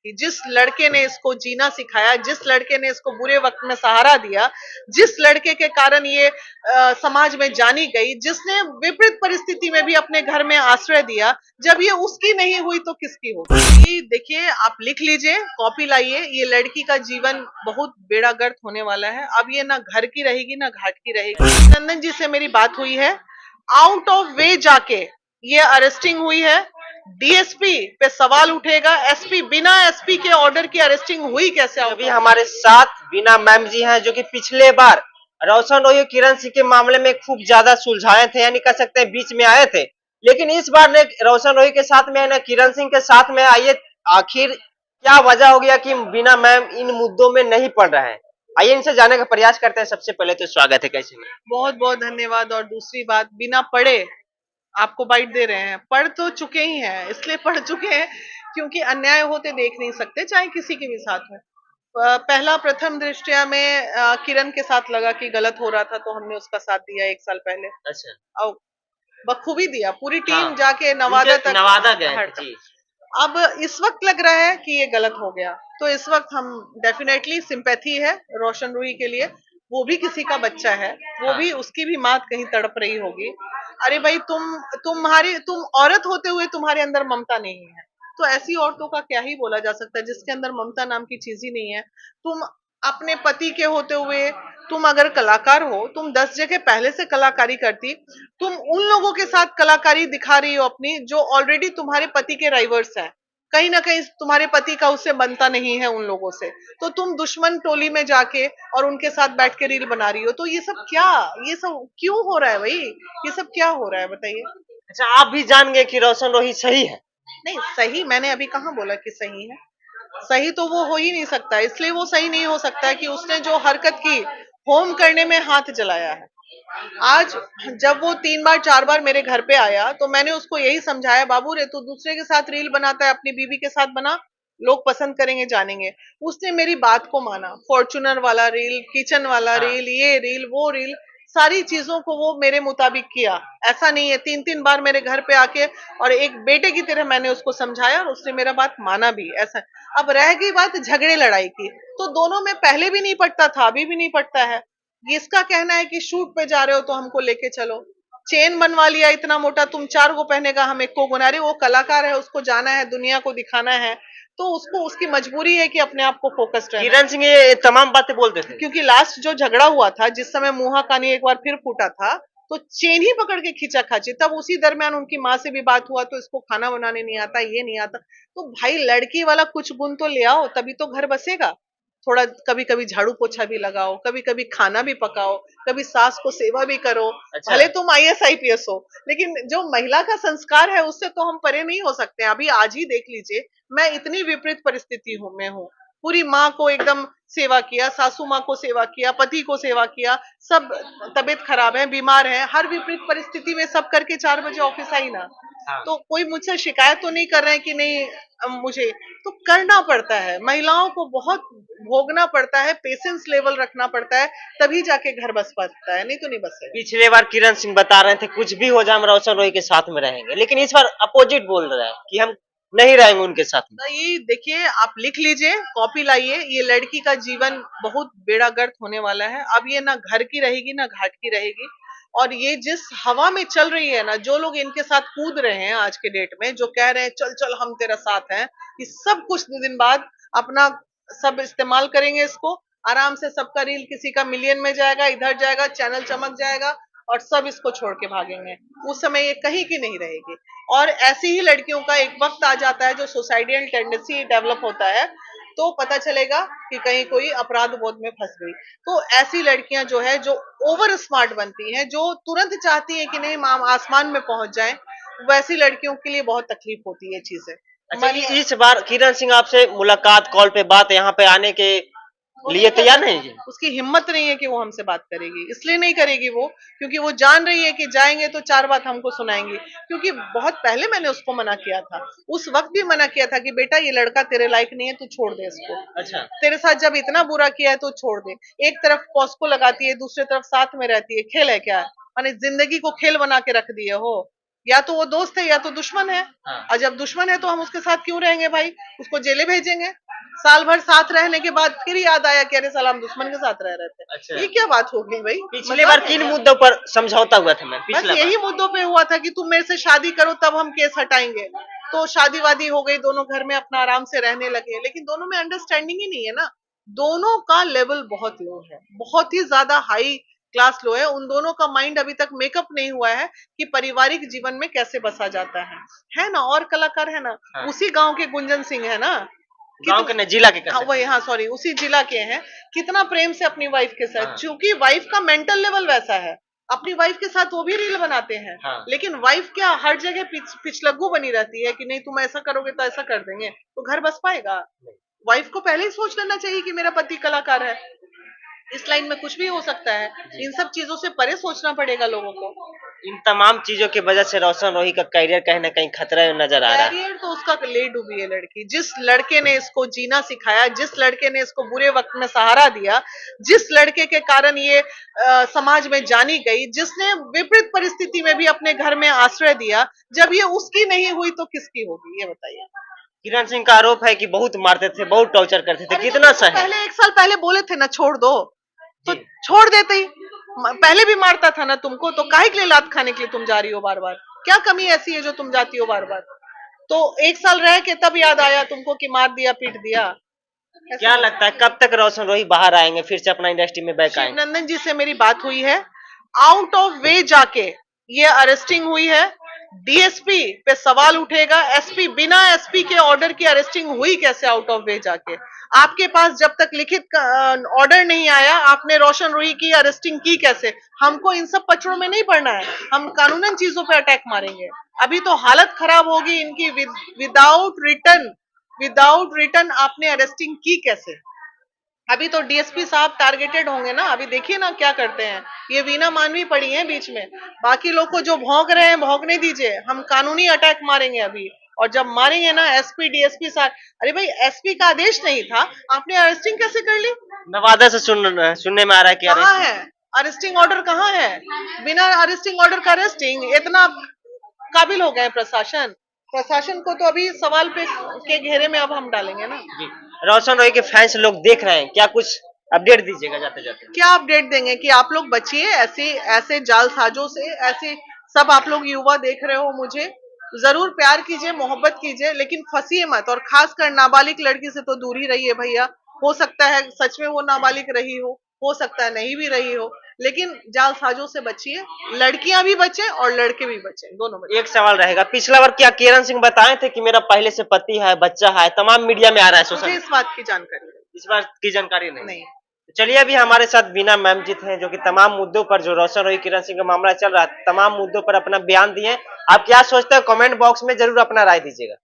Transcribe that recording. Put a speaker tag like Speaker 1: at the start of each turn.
Speaker 1: की, जिस लड़के ने इसको जीना सिखाया, जिस लड़के ने इसको बुरे वक्त में सहारा दिया, जिस लड़के के कारण ये समाज में जानी गई, जिसने विपरीत परिस्थिति में भी अपने घर में आश्रय दिया, जब ये उसकी नहीं हुई तो किसकी होगी? ये देखिए, आप लिख लीजिए, कॉपी लाइए, ये लड़की का जीवन बहुत बेड़ा गर्क होने वाला है। अब ये ना घर की रहेगी ना घाट की रहेगी। नंदन जी से मेरी बात हुई है, आउट ऑफ वे जाके ये अरेस्टिंग हुई है। डीएसपी पे सवाल उठेगा, एसपी बिना एसपी के ऑर्डर की अरेस्टिंग हुई कैसे?
Speaker 2: अभी हमारे साथ बीना मैम जी हैं, जो कि पिछले बार रोशन रोही किरण सिंह के मामले में खूब ज्यादा सुलझाए थे, यानी कह सकते हैं बीच में आए थे। लेकिन इस बार ने रोशन रोही के साथ में न किरण सिंह के साथ में आइए, आखिर क्या वजह हो गया कि बीना मैम इन मुद्दों में नहीं पड़ रहे हैं? आइए इनसे जानने का प्रयास करते हैं। सबसे पहले तो स्वागत है, कैसे हैं?
Speaker 1: बहुत बहुत धन्यवाद। और दूसरी बात, बिना पढ़े आपको बाइट दे रहे हैं। पढ़ तो चुके ही हैं, इसलिए पढ़ चुके हैं क्योंकि अन्याय होते देख नहीं सकते, चाहे किसी के भी साथ हो। पहला प्रथम दृष्टया में किरण के साथ लगा कि गलत हो रहा था, तो हमने उसका साथ दिया 1 साल पहले।
Speaker 2: अच्छा।
Speaker 1: और बखूबी दिया, पूरी टीम
Speaker 2: हाँ,
Speaker 1: जाके नवादा तक,
Speaker 2: नवादा गए थे जी।
Speaker 1: अब इस वक्त लग रहा है कि ये गलत हो गया, तो इस वक्त हम डेफिनेटली सिंपैथी है रोशन रूही के लिए। वो भी किसी का बच्चा है, वो भी, उसकी भी माँ कहीं तड़प रही होगी। अरे भाई, तुम औरत होते हुए तुम्हारे अंदर ममता नहीं है, तो ऐसी औरतों का क्या ही बोला जा सकता है जिसके अंदर ममता नाम की चीज ही नहीं है। तुम अपने पति के होते हुए, तुम अगर कलाकार हो, तुम 10 जगह पहले से कलाकारी करती। तुम उन लोगों के साथ कलाकारी दिखा रही हो अपनी, जो ऑलरेडी तुम्हारे पति के राइवर्स हैं। कहीं ना कहीं तुम्हारे पति का उससे बनता नहीं है उन लोगों से, तो तुम दुश्मन टोली में जाके और उनके साथ बैठ के रील बना रही हो। तो ये सब क्या, ये सब क्यों हो रहा है भाई? ये सब क्या हो रहा है बताइए?
Speaker 2: अच्छा, आप भी जान गए कि रोशन रोही सही है?
Speaker 1: नहीं, सही मैंने अभी कहाँ बोला कि सही है। सही तो वो हो ही नहीं सकता, इसलिए वो सही नहीं हो सकता है कि उसने जो हरकत की, होम करने में हाथ जलाया है। आज जब वो 3 बार 4 बार मेरे घर पे आया, तो मैंने उसको यही समझाया, बाबू रे, तू दूसरे के साथ रील बनाता है, अपनी बीवी के साथ बना, लोग पसंद करेंगे, जानेंगे। उसने मेरी बात को माना। फॉर्च्यूनर वाला रील, किचन वाला
Speaker 2: हाँ।
Speaker 1: रील, ये रील, वो रील, सारी चीजों को वो मेरे मुताबिक किया। ऐसा नहीं है, 3-3 बार मेरे घर पे आके, और एक बेटे की तरह मैंने उसको समझाया और उसने मेरा बात माना भी। ऐसा। अब रह गई बात झगड़े लड़ाई की, तो दोनों में पहले भी नहीं पटता था, अभी भी नहीं पटता है। इसका कहना है कि शूट पे जा रहे हो तो हमको लेके चलो। चेन बनवा लिया इतना मोटा, तुम 4 गो पहनेगा, हम 1 को गुना रहे। वो कलाकार है, उसको जाना है, दुनिया को दिखाना है, तो उसको, उसकी मजबूरी है कि अपने आप को फोकस्ड रहना।
Speaker 2: किरण सिंह ये तमाम बातें बोलते थे
Speaker 1: क्योंकि लास्ट जो झगड़ा हुआ था, जिस समय मुहा कानी एक बार फिर फूटा था, तो चेन ही पकड़ के खींचा खाची। तब उसी दरमियान उनकी माँ से भी बात हुआ, तो इसको खाना बनाने नहीं आता, ये नहीं आता। तो भाई, लड़की वाला कुछ गुण तो ले आओ, तभी तो घर बसेगा। थोड़ा कभी कभी झाड़ू पोछा भी लगाओ, कभी कभी खाना भी पकाओ, कभी सास को सेवा भी करो।
Speaker 2: अच्छा।
Speaker 1: भले तुम आईएएस आईपीएस हो, लेकिन जो महिला का संस्कार है उससे तो हम परे नहीं हो सकते। अभी आज ही देख लीजिए, मैं इतनी विपरीत परिस्थिति में हूँ। पूरी माँ को एकदम सेवा किया, सासू माँ को सेवा किया, पति को सेवा किया, सब तबीयत खराब है, बीमार है, हर विपरीत परिस्थिति में सब करके 4 बजे ऑफिस आई ना।
Speaker 2: हाँ।
Speaker 1: तो कोई मुझसे शिकायत तो नहीं कर रहे हैं कि नहीं, मुझे तो करना पड़ता है। महिलाओं को बहुत भोगना पड़ता है, पेशेंस लेवल रखना पड़ता है, तभी जाके घर बस पाता है, नहीं तो नहीं बसेगा।
Speaker 2: पिछले बार किरण सिंह बता रहे थे कुछ भी हो जाए हम रोशन रोही के साथ में रहेंगे, लेकिन इस बार अपोजिट बोल रहे हैं कि हम नहीं रहेंगे उनके साथ में।
Speaker 1: तो ये देखिए, आप लिख लीजिए, कॉपी लाइए, ये लड़की का जीवन बहुत बेड़ा गर्क होने वाला है। अब ये ना घर की रहेगी ना घाट की रहेगी। और ये जिस हवा में चल रही है ना, जो लोग इनके साथ कूद रहे हैं आज के डेट में, जो कह रहे हैं चल चल हम तेरा साथ हैं, ये सब कुछ दिन बाद अपना सब इस्तेमाल करेंगे इसको। आराम से सबका रील किसी का मिलियन में जाएगा, इधर जाएगा, चैनल चमक जाएगा, और सब इसको छोड़ के भागेंगे। उस समय ये कहीं की नहीं रहेगी। और ऐसी ही लड़कियों का एक वक्त आ जाता है, जो सुसाइडियल टेंडेंसी डेवलप होता है, तो पता चलेगा कि कहीं कोई अपराध बोध में फंस गई। तो ऐसी लड़कियां जो है, जो ओवर स्मार्ट बनती हैं, जो तुरंत चाहती हैं कि नहीं हम आसमान में पहुंच जाएं, वैसी लड़कियों के लिए बहुत तकलीफ होती है चीजें।
Speaker 2: अच्छा, इस बार किरण सिंह आपसे मुलाकात, कॉल पे बात, यहाँ पे आने के लिए तैयार नहीं है?
Speaker 1: उसकी हिम्मत नहीं है कि वो हमसे बात करेगी। इसलिए नहीं करेगी वो, क्योंकि वो जान रही है कि जाएंगे तो 4 बात हमको सुनाएंगी। क्योंकि बहुत पहले मैंने उसको मना किया था, उस वक्त भी मना किया था कि बेटा, ये लड़का तेरे लायक नहीं है, तू छोड़ दे इसको।
Speaker 2: अच्छा।
Speaker 1: तेरे साथ जब इतना बुरा किया है तो छोड़ दे। एक तरफ पॉस्को लगाती है, दूसरी तरफ साथ में रहती है, खेल है क्या? माने जिंदगी को खेल बना के रख दिए हो। या तो वो दोस्त है या तो दुश्मन है।
Speaker 2: हाँ।
Speaker 1: और जब दुश्मन है तो हम उसके साथ क्यों रहेंगे भाई, उसको जेले भेजेंगे। साल भर साथ रहने के बाद फिर याद आया कि अरे साला हम दुश्मन के साथ रह रहे थे।
Speaker 2: अच्छा,
Speaker 1: ये क्या बात हो गई भाई,
Speaker 2: पिछले बार
Speaker 1: मजाक है
Speaker 2: किन
Speaker 1: क्या?
Speaker 2: मुद्दों पर समझौता हुआ था मैम
Speaker 1: बस
Speaker 2: पिछला बार?
Speaker 1: यही मुद्दों पे हुआ था कि तुम मेरे से शादी करो तब हम केस हटाएंगे। तो शादी वादी हो गई, दोनों घर में अपना आराम से रहने लगे, लेकिन दोनों में अंडरस्टैंडिंग ही नहीं है ना। दोनों का लेवल बहुत लो है, बहुत ही ज्यादा हाई क्लास लो है। उन दोनों का माइंड अभी तक मेकअप नहीं हुआ है कि पारिवारिक जीवन में कैसे बसा जाता है ना। और कलाकार है ना,
Speaker 2: हाँ।
Speaker 1: उसी गांव के गुंजन सिंह है ना,
Speaker 2: गांव के नहीं, जिला के
Speaker 1: हाँ
Speaker 2: कर
Speaker 1: वही,
Speaker 2: सकते
Speaker 1: हाँ सॉरी, उसी जिला के हैं। कितना प्रेम से अपनी वाइफ के साथ,
Speaker 2: हाँ।
Speaker 1: क्योंकि वाइफ का मेंटल लेवल वैसा है, अपनी वाइफ के साथ वो भी रील बनाते हैं।
Speaker 2: हाँ।
Speaker 1: लेकिन वाइफ क्या हर जगह पिछलग्गू बनी रहती है कि नहीं तुम ऐसा करोगे तो ऐसा कर देंगे, तो घर बस पाएगा? वाइफ को पहले ही सोच लेना चाहिए कि मेरा पति कलाकार है, इस लाइन में कुछ भी हो सकता है।
Speaker 2: जी।
Speaker 1: इन सब चीजों से परे सोचना पड़ेगा लोगों को।
Speaker 2: इन तमाम चीजों की वजह से रोशन रोही का करियर कहीं ना कहीं खतरे में नजर आ रहा है।
Speaker 1: कैरियर तो उसका ले डूबी है लड़की। जिस लड़के ने इसको जीना सिखाया, जिस लड़के ने इसको बुरे वक्त में सहारा दिया, जिस लड़के के कारण ये समाज में जानी गई, जिसने विपरीत परिस्थिति में भी अपने घर में आश्रय दिया, जब ये उसकी नहीं हुई तो किसकी होगी, ये बताइए।
Speaker 2: किरण सिंह का आरोप है कि बहुत मारते थे, बहुत टॉर्चर करते थे,
Speaker 1: अरे तो
Speaker 2: कितना सही?
Speaker 1: पहले 1 साल पहले बोले थे ना छोड़ दो, तो
Speaker 2: जी।
Speaker 1: छोड़ देते ही। पहले भी मारता था ना तुमको, तो काहे के लिए लात खाने के लिए तुम जा रही हो बार बार? क्या कमी ऐसी है जो तुम जाती हो बार बार? तो 1 साल रह के तब याद आया तुमको कि मार दिया पीट दिया।
Speaker 2: क्या लगता है कब तक रोशन रोही बाहर आएंगे, फिर से अपना इंडस्ट्री में बैक आएंगे?
Speaker 1: शिवनंदन जी से मेरी बात हुई है, आउट ऑफ वे जाके ये अरेस्टिंग हुई है। डीएसपी पे सवाल उठेगा, एसपी बिना एसपी के ऑर्डर की अरेस्टिंग हुई कैसे आउट ऑफ वे जाके? आपके पास जब तक लिखित ऑर्डर नहीं आया, आपने रोशन रोही की अरेस्टिंग की कैसे? हमको इन सब पचड़ों में नहीं पड़ना है, हम कानूनन चीजों पे अटैक मारेंगे। अभी तो हालत खराब होगी इनकी। विदाउट रिटर्न आपने अरेस्टिंग की कैसे? अभी तो डीएसपी साहब टारगेटेड होंगे ना, अभी देखिए ना क्या करते हैं। ये वीना मानवी पड़ी है बीच में, बाकी लोग को जो भौंक रहे हैं भौंकने दीजिए, हम कानूनी अटैक मारेंगे अभी। और जब मारेंगे ना एसपी डीएसपी साहब, अरे भाई एसपी का आदेश नहीं था, आपने अरेस्टिंग कैसे कर ली?
Speaker 2: नवादा से सुनने में आ रहा है कि
Speaker 1: कहाँ है अरेस्टिंग ऑर्डर, कहाँ है? बिना अरेस्टिंग ऑर्डर का अरेस्टिंग? इतना काबिल हो गए प्रशासन। प्रशासन को तो अभी सवाल पे के घेरे में अब हम डालेंगे ना।
Speaker 2: जी। रोशन रोही के फैंस लोग देख रहे हैं, क्या कुछ अपडेट दीजिएगा जाते जाते?
Speaker 1: क्या अपडेट देंगे कि आप लोग बचिए ऐसे ऐसे जालसाजों से। ऐसे सब आप लोग युवा देख रहे हो, मुझे जरूर प्यार कीजिए, मोहब्बत कीजिए, लेकिन फंसिए मत। और खासकर नाबालिग लड़की से तो दूर ही रहिए भैया। हो सकता है सच में वो नाबालिग रही हो सकता है नहीं भी रही हो, लेकिन जालसाजों से बचिए। लड़कियां भी बचे और लड़के भी बचे, दोनों बचे।
Speaker 2: एक सवाल रहेगा, पिछला बार क्या किरण सिंह बताए थे कि मेरा पहले से पति है, बच्चा है, तमाम मीडिया में आ रहा है
Speaker 1: मुझे
Speaker 2: सोशल?
Speaker 1: इस बात की जानकारी
Speaker 2: इस बार की जानकारी नहीं।
Speaker 1: नहीं।
Speaker 2: चलिए, अभी हमारे साथ बीना मैम जी हैं जो कि तमाम मुद्दों पर, जो रोशन रोही किरण सिंह का मामला चल रहा है, तमाम मुद्दों पर अपना बयान दिए। आप क्या सोचते हैं, कमेंट बॉक्स में जरूर अपना राय दीजिएगा।